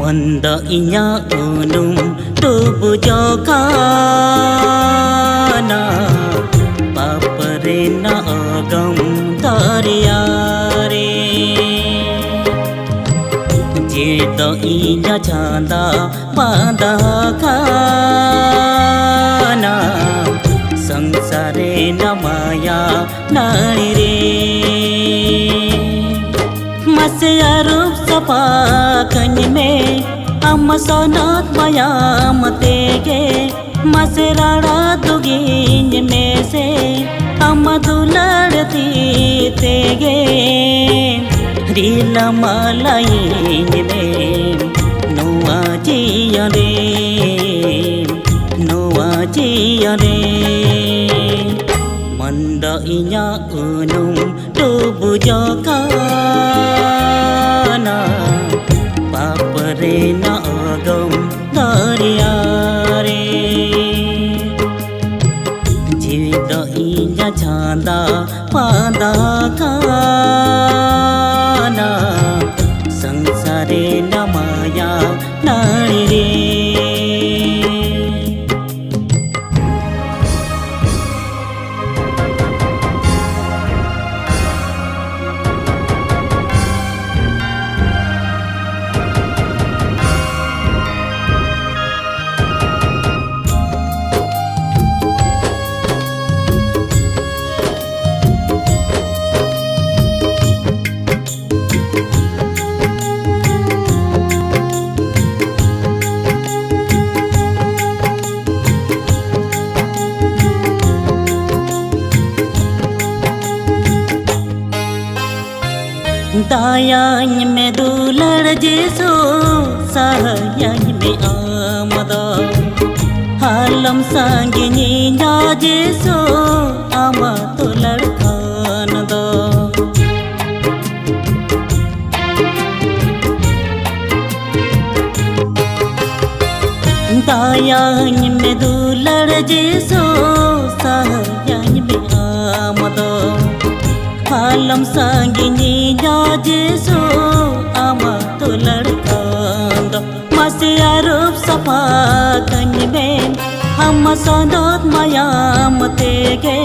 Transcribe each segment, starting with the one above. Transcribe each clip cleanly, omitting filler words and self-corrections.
Manda inya unum tubu jokana paparena agam tariyare jeda inya chanda bandakana sangsare namaya nare mase arup sapa kany में amma sonat mayam tege masrara दुगिन में से amma दुलड़ती तेगे रीला मालाइन में नुआ जिया रे मंदा इnya unum tubu jokana paparena agam dariyare jida inya chanda pandakana sangsare namaya narire दायान में दुलड़ जेसो सायान में आमदा हालम सांगिनी ना जेसो आमा तो लड़खान दो दायान में दुलड़ जेसो सायान में आमदा हालम सांगिनी जेसो आमा तो लड़कांद मसे आरोप सफा कन में हम सोनोत मायाम तेगे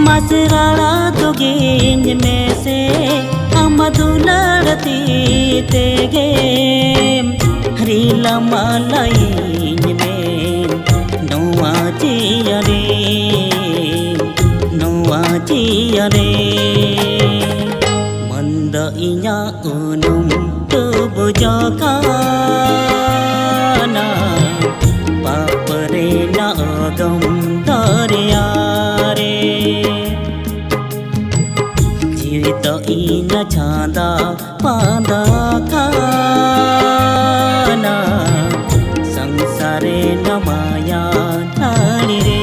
मसराड़ा दुगिन में से हम दुलड़ती तेगे रीला मालाइन में नुआ जिया रे manda inya unum tubu jokana paparena agam dariyare jida inya chanda pandakana sangsare namaya narire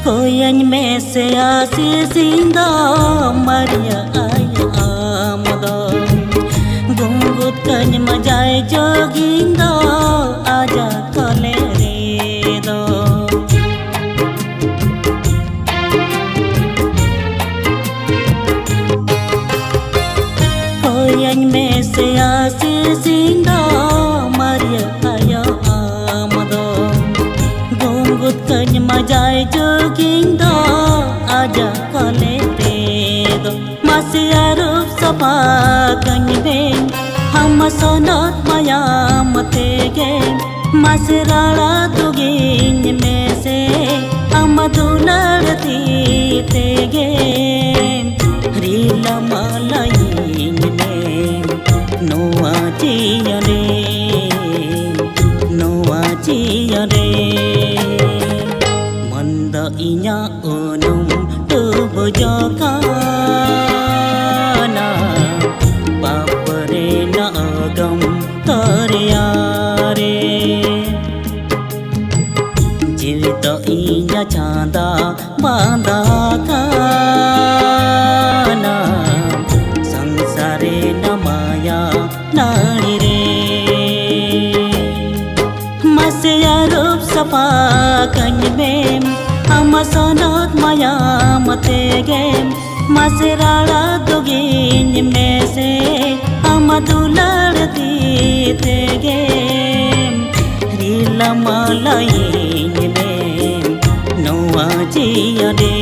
coin में से आसी सिंदा मरिया आया आमदा गुंगुत कन मजाए जोगिंदा आजा कले रे दो कोयन में से आसी सिंदा मरिया आया आमदा गुंगुत कन मजाए जोगिंदा आजा कले रे दो मसे आरोप सफा कन में हम सोनोत मायाम तेगे मसराड़ा दुगिन में से हम दुलड़ती तेगे रीला मालाइन में नुआ जिया रे manda inya unum bujokana papare na agam taryare jivito inya chanda bandakana sansare na maya nani re masya rup sapa kanjmem amasanat maya mategem masrara dogin में से amadularti tegem rila malayin में noa jiya de